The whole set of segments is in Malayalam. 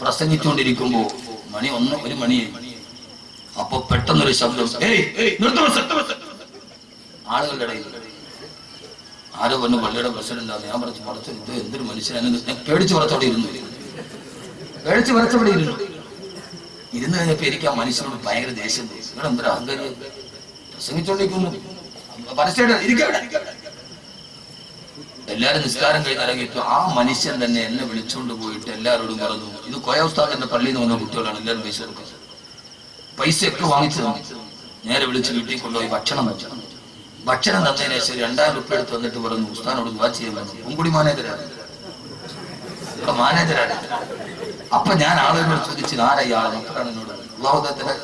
പ്രസംഗിച്ചുകൊണ്ടിരിക്കുമ്പോ ഒരു മണിയായി. അപ്പൊ പെട്ടെന്നൊരു ശബ്ദം, ആളുകളുടെ ഇടയിൽ ആരോ പറഞ്ഞു പള്ളിയുടെ പ്രസിഡന്റ് ആണ്. ഞാൻ പറഞ്ഞു ഇത് എന്തൊരു മനുഷ്യനാണ്. ഞാൻ പേടിച്ച് പറച്ചവിടെ ഇരുന്നു കഴിഞ്ഞപ്പോ എനിക്ക് ആ മനുഷ്യനോട് ഭയങ്കര ദേഷ്യം തോന്നി. നിങ്ങൾ എന്തൊരു അഹങ്കാരി, പ്രസംഗിച്ചോണ്ടിരിക്കുന്നു, എല്ലാരും നിസ്കാരം കഴിഞ്ഞ് ഇറങ്ങിയിട്ട് ആ മനുഷ്യൻ തന്നെ എന്നെ വിളിച്ചുകൊണ്ട് പോയിട്ട് എല്ലാവരോടും പറഞ്ഞു, ഇത് കോയ ഉസ്താദിന്റെ പള്ളിയിൽ നിന്ന് വന്ന കുട്ടികളാണ്, എല്ലാവരും പൈസ കൊടുക്കുന്നത്. പൈസയൊക്കെ വാങ്ങിച്ചു തന്നു. നേരെ വിളിച്ച് വീട്ടിൽ കൊണ്ടുപോയി ഭക്ഷണം തന്നതിന് ശേഷം 2000 രൂപ എടുത്ത് വന്നിട്ട് പറഞ്ഞു, ഉസ്താദിനോട് ദുആ ചെയ്യാൻ പറഞ്ഞു. മുൻകൂടി മാനേജരാണ്. അപ്പൊ ഞാൻ ആളുകളോട് ചോദിച്ചു, ആരായി ആളെ മക്കളാണ് എന്നോട്. അള്ളാഹുദത്തിനെ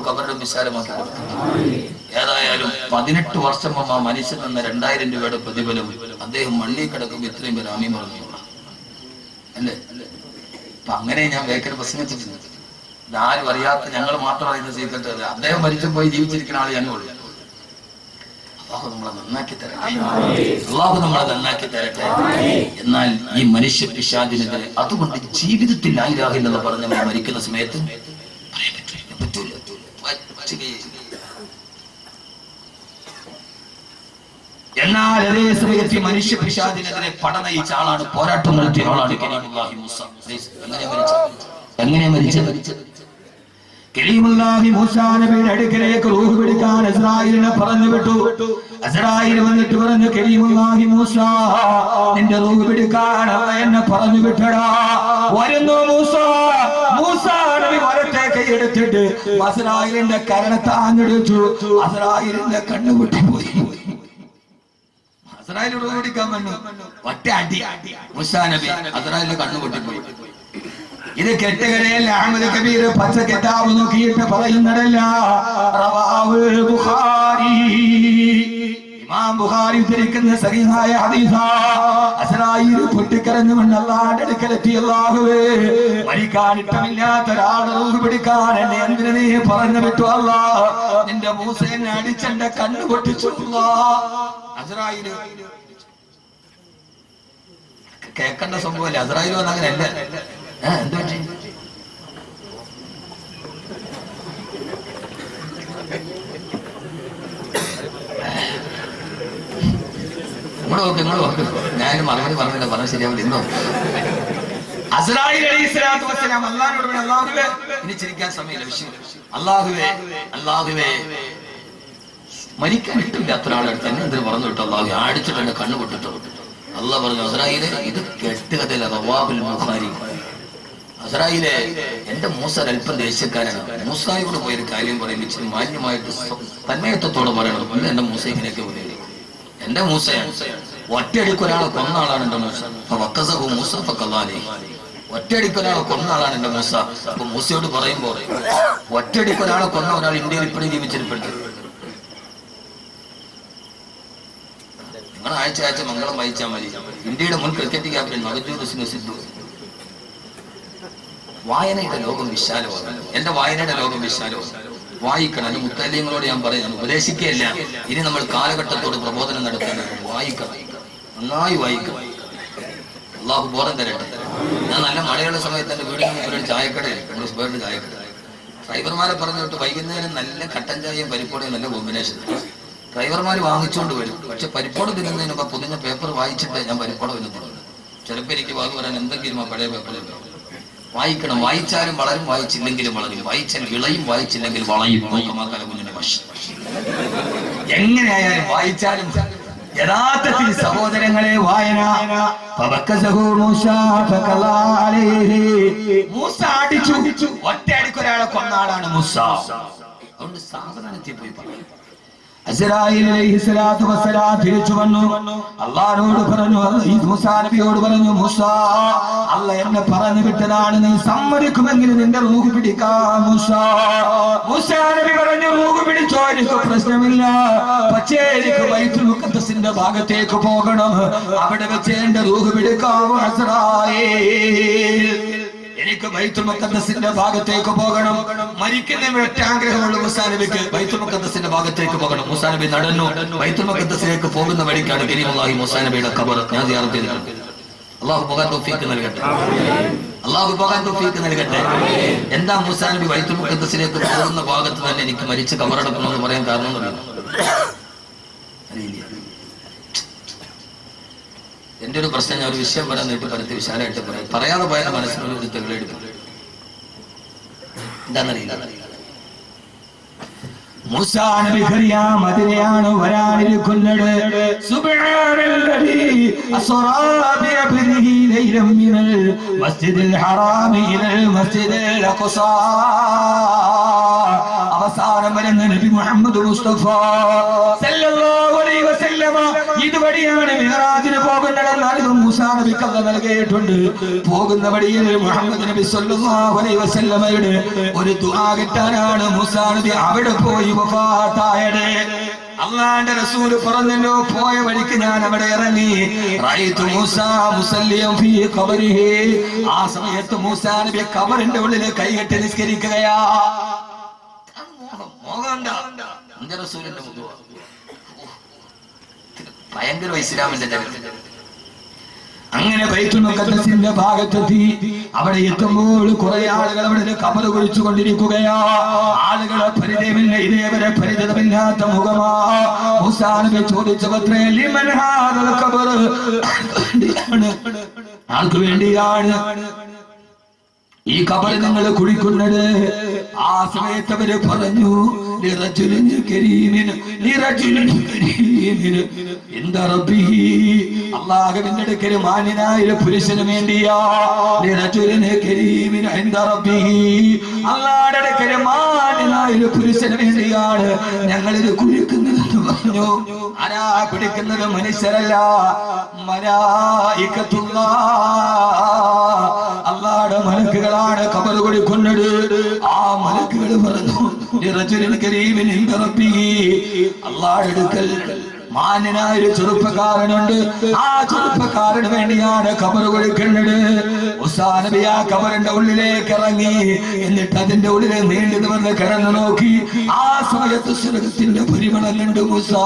കബറിന്റെ വിശാലമാക്കി കൊടുത്തു. ഏതായാലും 18 വർഷം മുമ്പ് ആ മനുഷ്യൻ തന്ന 2000 രൂപയുടെ പ്രതിഫലം അദ്ദേഹം മണ്ണിൽ കിടക്കുമ്പോൾ ഇത്രയും പേര് ആമീൻ പറഞ്ഞു അല്ലേ. അപ്പൊ അങ്ങനെ ഞാൻ വേക്കൽ പ്രസംഗിച്ചിട്ടുണ്ട്. ഇതാരും അറിയാത്ത ഞങ്ങൾ മാത്രം അറിയുന്ന സീക്രട്ട്. അദ്ദേഹം മരിച്ചു പോയി ജീവിച്ചിരിക്കുന്ന ആൾ ഞാനുള്ളൂ. അള്ളാഹു നമ്മളെ നന്നാക്കി തരട്ടെ. എന്നാൽ ഈ മനുഷ്യ പിശാചിനെതിരെ അതുകൊണ്ട് ജീവിതത്തിൽ ലാ ഇലാഹ ഇല്ലല്ലാഹ് പറഞ്ഞ് നമ്മൾ മരിക്കുന്ന സമയത്ത് പറ്റൂല. എന്നാൽ അതേ സമയത്ത് മനുഷ്യ പിശാചിനെതിരെ പട നയിച്ച ആളാണ്, പോരാട്ടം നടത്തിയ ആളാണ് കലീമുല്ലാഹി മൂസ. എങ്ങനെയാ മരിച്ചത്? കലീമുല്ലാഹി മൂസാ നബിയുടെ അടുക്കലേക്ക് റൂഹ് പിടിക്കാൻ അസ്രായീലിനെ പറഞ്ഞു വിട്ടു. അസ്രായീൽ വന്നിട്ട് പറഞ്ഞു, കലീമുല്ലാഹി മൂസാ, നിന്റെ റൂഹ് പിടിക്കാൻ എന്നെ പറഞ്ഞു വിട്ടടാ. വരുന്നു മൂസാ നബി വരട്ടെ കൈയെടുത്തിട്ട് അസ്രായീലിന്റെ കരണത്താഞ്ഞെടുത്തു. അസ്രായീലിന്റെ കണ്ണു പൊട്ടിപ്പോയി. അസ്രായീൽ റൂഹ് പിടിക്കാൻ വന്നു, ഒറ്റ അടി മൂസാ നബി അസ്രായീലിന്റെ കണ്ണു പൊട്ടിപ്പോയി. ഇത് കെട്ടുകടയിൽ അഹ്മദ് കബീർ പച്ച കിതാബ് നോക്കിയിട്ട് പറയുന്നതല്ല, റവാഹു ബുഖാരി, ഇമാം ബുഖാരി ഉദ്ധരിക്കുന്ന സഹീഹായ ഹദീസാ. അസ്രായീൽ പൊട്ടിക്കരഞ്ഞുകൊണ്ട് അല്ലാഹുവിന്റെ അടുക്കലെത്തി, അല്ലാഹുവേ, മരിക്കാൻ ഇഷ്ടമില്ലാത്ത ഒരാളെ റൂഹ് പിടിക്കാൻ എന്നെ എന്തിനു നീ പറഞ്ഞു വിട്ടു അല്ലാഹ്? നിന്റെ മൂസ എന്നെ അടിച്ചെന്റെ കണ്ണ് പൊട്ടിച്ചു അല്ലാഹ്. അസ്രായീൽ കേൾക്കേണ്ട സംഭവമല്ലേ. അസ്രായീൽ വന്ന അങ്ങനെയല്ല. എന്താ ഞാൻ മറുപടി പറഞ്ഞ ശരിയാവില്ല. ഇന്നോ അസ്രായീൽ അലൈഹിസ്സലാത്തു വസ്സലാം അല്ലാഹുവോട് പറഞ്ഞു, അല്ലാഹുവേ, ഇനി ചിരിക്കാൻ സമയമില്ല, വിഷയം. അല്ലാഹുവേ, മരിക്കാൻ ഇഷ്ടമില്ലാത്ത ഒരാളെടുത്ത് എന്നെ എന്തിനു പറഞ്ഞു വിട്ടു അല്ലാഹു? അടിച്ചിട്ട് എന്നെ കണ്ണു പൊട്ടിട്ടു. അല്ലാഹു പറഞ്ഞു, അസ്രായീലേ, ഇത് കെട്ടുകഥയില്ല. റവാഹുൽ ബുഖാരി. അസ്രായീലേ, എന്റെ മൂസ അല്പം ദേഷ്യക്കാരനാണ്. മൂസായോട് പോയൊരു കാര്യം പറയും, ഇച്ചിരി മാന്യമായിട്ട് തന്മയത്വത്തോടെ പറയണം. അല്ല, എന്റെ മൂസ ഇങ്ങനെയൊക്കെ പറയും. എന്റെ മൂസയാണ് ഒറ്റയടിക്ക് ഒരാളെ കൊന്ന ആളാണ് എന്റെ മൂസ. ഒറ്റയടിക്ക് ഒരാളെ കൊന്ന ആളാണ് എന്റെ മൂസ. അപ്പൊ മൂസയോട് പറയുമ്പോ, ഒറ്റയടിക്ക് ഒരാളെ കൊന്ന ഒരാൾ ഇന്ത്യയിൽ ഇപ്പോഴും ജീവിച്ചിരിപ്പുണ്ട്. നിങ്ങൾ ആഴ്ച മംഗളം വായിച്ചാൽ മതി. ഇന്ത്യയുടെ മുൻ ക്രിക്കറ്റ് ക്യാപ്റ്റൻ നവജോത് സിംഗ് സിദ്ധു. വായനയുടെ ലോകം വിശാലമാണ്. എന്റെ വായനയുടെ ലോകം വിശാലമാണ്. വായിക്കണം. അത് മുത്തല്യങ്ങളോട് ഞാൻ പറയുന്നത് ഉപദേശിക്കുകയല്ല. ഇനി നമ്മൾ കാലഘട്ടത്തോട് പ്രബോധനം നടത്തേണ്ടത്. വായിക്കണം, നന്നായി വായിക്കണം. അള്ളാഹു ബോധം തരട്ടെ. ഞാൻ നല്ല മഴയുള്ള സമയത്ത് എന്റെ വീടിന് മുമ്പിൽ ഒരു ചായക്കടയിൽ, നമ്മുടെ ചായക്കട, ഡ്രൈവർമാരെ പറഞ്ഞു വിട്ട് വൈകുന്നേരം നല്ല കട്ടൻ ചായയും പരിപ്പോടയും നല്ല കോമ്പിനേഷൻ. ഡ്രൈവർമാർ വാങ്ങിച്ചുകൊണ്ട് വരും. പക്ഷെ പരിപ്പോടം തിന്നുന്നതിന് മുമ്പ് പൊതിഞ്ഞ പേപ്പർ വായിച്ചിട്ട് ഞാൻ പരിപ്പോടം തിന്നിട്ടുള്ളൂ. ചിലപ്പോൾ എനിക്ക് വാങ്ങി പറയാൻ എന്തെങ്കിലും ആ പഴയ പേപ്പറിൽ വായിക്കണം. വായിച്ചാലും വളരും, വായിച്ചില്ലെങ്കിലും വളരും. വായിച്ചാൽ വിളയും, വായിച്ചില്ലെങ്കിൽ വളയും. കുഞ്ഞിന്റെ വശം എങ്ങനെയായാലും വായിച്ചാലും യഥാർത്ഥത്തിൽ സഹോദരങ്ങളെ വായന. മൂസ അടിച്ചു, ഒറ്റയടിക്കൊരാളെ കൊന്ന ആളാണ് മൂസ. അതുകൊണ്ട് സാവധാനത്തിൽ പോയി പറയും. അസ്രായീൽ അലൈഹിസ്സലാത്തു വസ്സലാം തിരിച്ചു വന്നു. അല്ലാഹുവോട് പറഞ്ഞു, മൂസാ നബിയോട് പറഞ്ഞു, മൂസാ, അല്ലാഹ് എന്നെ പറഞ്ഞു വിട്ടതാണ്, നീ സമ്മതിക്കുമെങ്കിൽ നിന്റെ റൂഹ് പിടിക്കാം. മൂസാ നബി പറഞ്ഞു, റൂഹ് പിടിച്ചോ, എനിക്ക് പ്രശ്നമില്ല. പക്ഷേ എനിക്ക് ബൈത്തുൽ മുഖദ്ദസിന്റെ ഭാഗത്തേക്ക് പോകണം. അവിടെ വെച്ച് എന്റെ റൂഹ് പിടിക്കാം. അസ്രായീൽ, എനിക്ക് ബൈത്തുൽ മുഖദ്ദസിന്റെ ഭാഗത്തേക്ക് പോകണം. മരിക്കുന്ന ഒറ്റ ആഗ്രഹമുള്ള മൂസാ നബിക്ക് ബൈത്തുൽ മുഖദ്ദസിന്റെ ഭാഗത്തേക്ക് പോകണം. മൂസാ നബി നടന്നു ബൈത്തുൽ മുഖദ്ദസിലേക്ക് പോകുന്ന വഴിക്കാണ് കരീമുല്ലാഹി മൂസാ നബിയുടെ ഖബർ. ഞാൻ സിയാറത്ത് ചെയ്തിട്ടുണ്ട്. അള്ളാഹു പോകാൻ തൗഫീഖ് നൽകട്ടെ. അള്ളാഹു പോകാൻ തൗഫീഖ് നൽകട്ടെ. എന്താ മൂസാ നബി ബൈത്തുൽ മുഖദ്ദസിലേക്ക് പോകുന്ന ഭാഗത്ത് തന്നെ എനിക്ക് മരിച്ച് കബറടക്കണമെന്ന് പറയാൻ കാരണം അറിയില്ല. എന്റെ ഒരു പ്രശ്നം, ഞാൻ ഒരു വിഷയം പറയാൻ നീട്ടി പരത്തി വിശാലമായിട്ട് പറയാതെ പോയാൽ മനസ്സിനൊരു തെളിവെടുക്കും. എന്താണെന്നറിയില്ല. മൂസാ നബി ഖറിയാം അതിനെയാണ് വരാനിരിക്കുന്നത്. സുബ്ഹാനല്ലദീ അസ്റാ ബിഅബ്ദിഹി ലൈലൻ മിനൽ മസ്ജിദിൽ ഹറാമി ഇലൽ മസ്ജിദിൽ അഖ്സാ. അവസാനം വരുന്ന നബി മുഹമ്മദ് മുസ്തഫ സല്ലല്ലാഹു അലൈഹി വസല്ലമ ഇതുവഴിയാണ് മിഅ്റാജിന് പോകുന്നതെന്ന് മൂസാ നബിക്ക് അല്ലാഹു നൽകിയിട്ടുണ്ട്. പോകുന്ന വഴിയിൽ മുഹമ്മദ് നബി സല്ലല്ലാഹു അലൈഹി വസല്ലമയുടെ ഒരു ദുആ കിട്ടാനാണ് മൂസാ നബി അവിടെ പോയി വഫാത്തായത്. അല്ലാഹുവിന്റെ റസൂൽ പറഞ്ഞല്ലോ, പോയ വഴിക്ക് ഞാൻ അവിടെ ഇറങ്ങി. റഅയ്തു മൂസാ മുസല്ലിയൻ ഫീ ഖബരിഹി. ആ സമയത്ത് മൂസാ നബി ഖബറിന്റെ ഉള്ളിൽ കൈകെട്ടി നിസ്കരിക്കുകയാ. ഭയങ്കര ഇസ്ലാമിന്റെ ചരിത്രം. അങ്ങനെ ബൈത്തുൽ മുഖദ്ദസിന്റെ ഭാഗത്തെത്തി. അവിടെ എത്തുമ്പോൾ കുറെ ആളുകൾ അവിടെ ഖബർ കുഴിച്ചു കൊണ്ടിരിക്കുകയാ. ആളുകളെ പരിചയമില്ല, ഇതേവരെ പരിചയമില്ലാത്ത മുഖമാ. മൂസാ നബി ചോദിച്ചത്രേ, ലിമൻ ഹാദൽ ഖബർ, ആർക്ക് വേണ്ടിയാണ് ഈ ഖബർ നിങ്ങൾ കുഴിക്കുന്നത്? ആ സമയത്ത് അവര് പറഞ്ഞു, അല്ലാഹുവിന്റെ അടുക്കൽ മാന്യനായ പുരുഷന് വേണ്ടിയാ. അല്ലാഹുവിന്റെ അടുക്കൽ മാന്യനായ പുരുഷന് വേണ്ടിയാണ് ഞങ്ങളിത് കുഴിക്കുന്നതെന്ന് പറഞ്ഞു. ആരാ കുടിക്കുന്നത്? മനുഷ്യരല്ല, അല്ലാഹുവിന്റെ മലക്കുകളാണ് ഖബർ കുഴിക്കുന്നത്. ആ മലക്കുകൾ പറഞ്ഞു, അല്ലാഹുവിന്റെ അടുക്കൽ മാന്യനായ ഒരു ചെറുപ്പക്കാരനുണ്ട്. ആ ചെറുപ്പക്കാരന് വേണ്ടിയാണ് ഖബർ കുഴിക്കുന്നത്. മൂസാ നബി ആ ഖബറിന്റെ ഉള്ളിലേക്ക് ഇറങ്ങി. എന്നിട്ട് അതിന്റെ ഉള്ളിൽ നീണ്ടു നിവർന്ന് കിടന്നു നോക്കി. ആ സമയത്ത് സ്വർഗത്തിന്റെ പരിമളമുണ്ട്. മൂസാ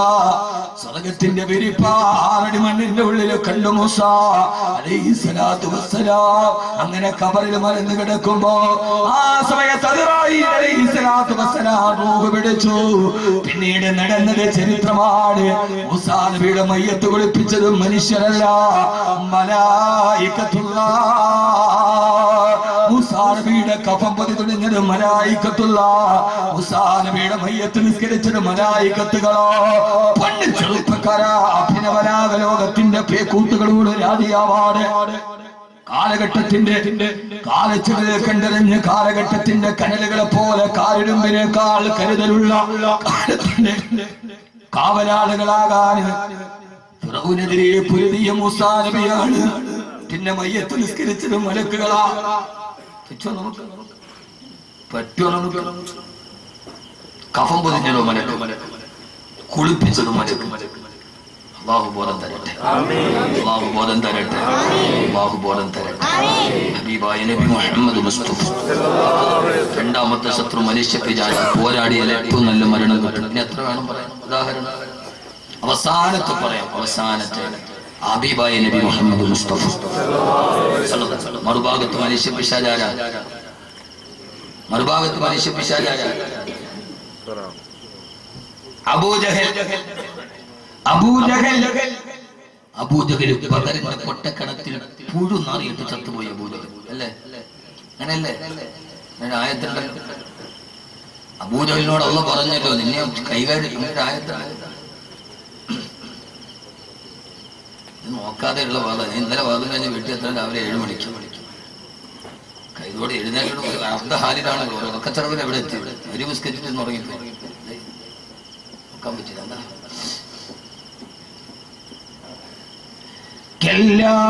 സ്വർഗത്തിന്റെ വിരിപ്പ 6 അടി മണ്ണിന്റെ ഉള്ളിൽ കണ്ടു മൂസാ അലൈഹിസ്സലാത്തു വസ്സലാം. അങ്ങനെ ഖബറിൽ മലന്ന് കിടക്കുമ്പോ ആ സമയത്ത് അസ്റായീൽ അലൈഹിസ്സലാത്തു വസ്സലാം റൂഹ് പിടിച്ചു. പിന്നീട് നടന്നത് ചരിത്രമാണ്. മൂസാ നബിയുടെ മയ്യത്ത് കുളിപ്പിച്ചത് മനുഷ്യരല്ല, മലായികത്തുല്ലാഹ്. മൂസാ നബിയുടെ കഫം പൊതി തുണിഞ്ഞത് മലായികത്തുല്ലാഹ്. മൂസാ നബിയുടെ മയ്യത്ത് നിസ്കരിച്ചത് മലായികത്തുകളോ. പണ്ട് ചെറുപ്പക്കാരാ, അഭിനവരാഗ ലോകത്തിന്റെ പേക്കൂത്തുകളോട് രാജിയാവാണ്. കാലഘട്ടത്തിന്റെ കാലച്ചുവടുകൾ കണ്ടെറിഞ്ഞ് കാലഘട്ടത്തിന്റെ കനലുകളെ പോലെ കാലിടുമ്പിനേക്കാൾ കരുതലുള്ള കാലത്തിന്റെ കാവലാളുകളാകാൻ ഫിറൗനെതിരെ പൊരുതിയ മൂസാ നബിയാണ്. പിന്നെ മയ്യത്ത് നിസ്കരിച്ചത് മലക്കുകളാ. പറ്റുമോ നമുക്ക്? കഫം പൊതിഞ്ഞതോ മലക്ക്, കുളിപ്പിച്ചതും മലക്ക്. അല്ലാഹു ബോധം തരട്ടെ, അല്ലാഹു ബോധം തരട്ടെ, അല്ലാഹു ബോധം തരട്ടെ. ഹബീബായ നബി മുഹമ്മദ് മുസ്തഫ. രണ്ടാമത്തെ ശത്രു മനുഷ്യ പിശാച്. പോരാടിയാൽ ഏറ്റവും നല്ല മരണം കിട്ടും. ഇനി എത്ര വേണം പറയാൻ? ഉദാഹരണം അവസാനത്തെ പറയാം. അവസാനത്തെ ഹബീബായ നബി മുഹമ്മദ് മുസ്തഫ. മറുഭാഗത്ത് മനുഷ്യ പിശാചാര, മറുഭാഗത്ത് മനുഷ്യ പിശാചാര. അബൂജഹൽ ബദറിന്റെ കൊട്ടക്കണത്തിൽ പുഴു നാറിയിട്ട് ചത്തുപോയി അബൂജഹൽ. അല്ലേ? അങ്ങനെയല്ലേ? ആയത്തുണ്ടല്ലോ. അബൂജഹലിനോട് അല്ലാഹു പറഞ്ഞല്ലോ, നിന്നെ കൈകാര്യം ആയത്താണ്. നോക്കാതെ ഉള്ള വാദം. ഇന്നലെ വാദം കഴിഞ്ഞ് വീട്ടിൽ എത്താൻ രാവിലെ 7 മണിക്ക് കൈതോടെ എഴുന്നേറ്റോട് അർദ്ധ ഹാലിലാണല്ലോ. ഉറക്കച്ചടവിൽ എവിടെ എത്തി? ഒരു ബിസ്ക്കറ്റിൽ നിന്ന് ഉറങ്ങിപ്പോയി. നോക്കാൻ പറ്റില്ല. എന്താ كلا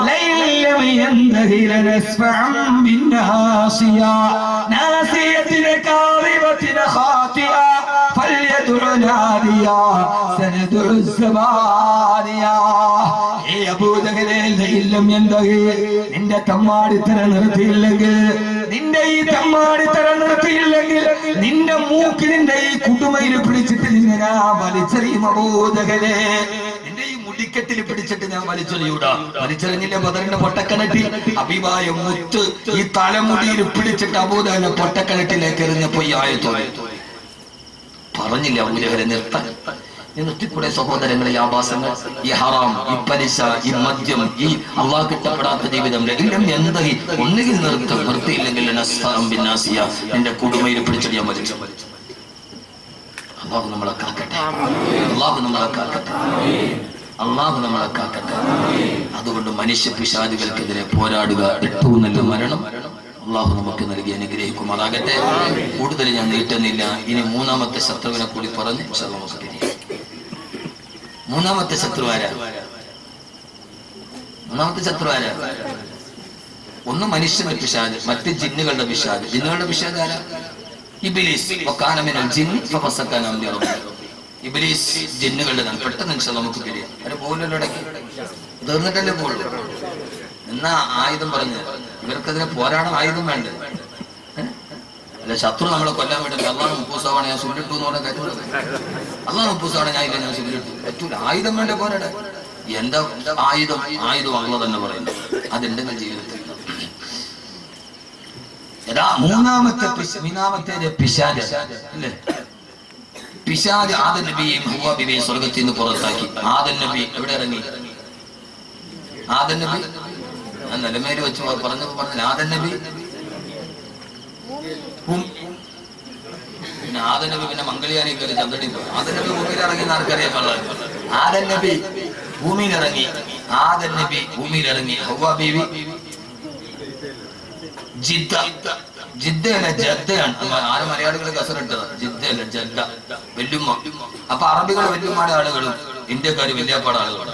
لئن لم ينته لنسفعا بالناصية ناصية كاذبة خاطئة فليدع ناديا سندع الزبانية. നിന്റെ തമ്മാടിത്തരം നിർത്തിയില്ലെങ്കിൽ, നിന്റെ ഈ തമ്മാടിത്തരം നിർത്തിയില്ലെങ്കിൽ നിന്റെ മൂക്ക് നിന്റെ ഈ കുടുമയിൽ പിടിച്ചിട്ട് നിന്നെ വലിച്ചെറിയും അബൂജഹലേ. നിന്റെ ഈ മുടി കുറ്റിക്കെട്ടിൽ പിടിച്ചിട്ട് ഞാൻ വലിച്ചെറിയൂടാ. വലിച്ചെറിഞ്ഞില്ല ബദറിന്റെ പൊട്ടക്കിണറ്റിൽ ഹബീബായ മുത്ത് ഈ തലമുടിയിൽ പിടിച്ചിട്ട് അബൂജഹലിനെ പൊട്ടക്കിണറ്റിലേക്ക് എറിഞ്ഞപ്പോ ഈ ആയത്തോടെ പറഞ്ഞില്ല അബൂജഹലെ നിർത്താൻ. നിർത്തിക്കൂടെ സഹോദരങ്ങളെ? ഈ ആഭാസങ്ങൾ, ഈ ഹറാം, ഈ പലിശ, ഈ മദ്യം, ഈ അള്ളാഹ് കിട്ടപ്പെടാത്ത ജീവിതം ഒന്നുകിൽ നിർത്തിയില്ലെങ്കിൽ എന്റെ കുടുംബയിൽ പിടിച്ചിട്ട് ഞാൻ വലിച്ചു. അള്ളാഹു നമ്മളെ കാക്കട്ടെ, അള്ളാഹു നമ്മളെ കാക്കട്ടെ, അള്ളാഹു നമ്മളെ കാക്കട്ടെ. അതുകൊണ്ട് മനുഷ്യ പിശാചുകൾക്കെതിരെ പോരാടുക ഏറ്റവും നല്ല മരണം അള്ളാഹു നമുക്ക് നൽകി അനുഗ്രഹിക്കുമാറാകട്ടെ. കൂടുതൽ ഞാൻ നീട്ടുന്നില്ല. ഇനി മൂന്നാമത്തെ ശത്രുവിനെ കൂടി പറഞ്ഞ് നമുക്ക് മൂന്നാമത്തെ ശത്രു ആരാ? മൂന്നാമത്തെ ശത്രു ആരാ? ഒന്ന് മനുഷ്യന്റെ പിശാച്, മറ്റ് ജിന്നുകളുടെ പിശാച്. ജിന്നുകളുടെ പിശാച് ആരാ? ഇബ്ലീസ്. ഇബ്ലീസ് ജിന്നുകളുടെ നാം പെട്ടെന്ന് നമുക്ക് തിരിയാം. അവരെ പോലല്ലോ ഇടയ്ക്ക് തീർന്നിട്ടല്ലേ പോകുള്ളൂ. എന്നാ ആയുധം പറഞ്ഞ് ഇവർക്കെതിരെ പോരാടം ആയുധം വേണ്ട. അല്ല, ശത്രു നമ്മളെ കൊല്ലാൻ വേണ്ടി അള്ളാഹ് 30 തവണ ഞാൻ സുല്ലിട്ടു എന്ന് പറഞ്ഞ കാര്യം. അള്ളാഹ് 30 തവണ ഞാൻ ഇല്ല, ഞാൻ സുല്ലിട്ടു. പറ്റൂല. ആയുധം വേണ്ട പോരാടാൻ. എന്താ ആയുധം? ആയുധം അള്ളാഹ് തന്നെ പറയുന്നു. അതെന്റെ ജീവിതത്തിൽ മൂന്നാമത്തെ പിശാച് അല്ലേ? പിശാച് ആദം നബിയെയും ഹവ്വ ബീവിയെയും സ്വർഗത്തിൽ നിന്ന് പുറത്താക്കി. ആദം നബി എവിടെ ഇറങ്ങി? ആദം നബി ഞാൻ നിലമേല് വെച്ച് പറഞ്ഞപ്പോ പറഞ്ഞില്ല. ആദം നബി പിന്നെ ആദം നബി പിന്നെ മംഗളിയാനി കയറി ചന്ദ്രനിൽ പോയി. ആദം നബി ഭൂമിയിൽ ഇറങ്ങി ആർക്കറിയാൻ പാടില്ല. ആദം നബി ഭൂമിയിൽ ഇറങ്ങി. ആദം നബി ഭൂമിയിൽ ഇറങ്ങി. ഹവ്വ ബീവി ജിദ്ദയല്ല ജദ്ദയാണ്. ആരും മലയാളികൾ കസറിട്ടത്. ജിദ്ദയല്ല ജദ്ദ, വെല്ലുമ്മ. അപ്പൊ അറബികൾ വെല്ലുമ്മയുടെ ആളുകളും ഇന്ത്യക്കാര് വല്യാപ്പാട് ആളുകളാണ്.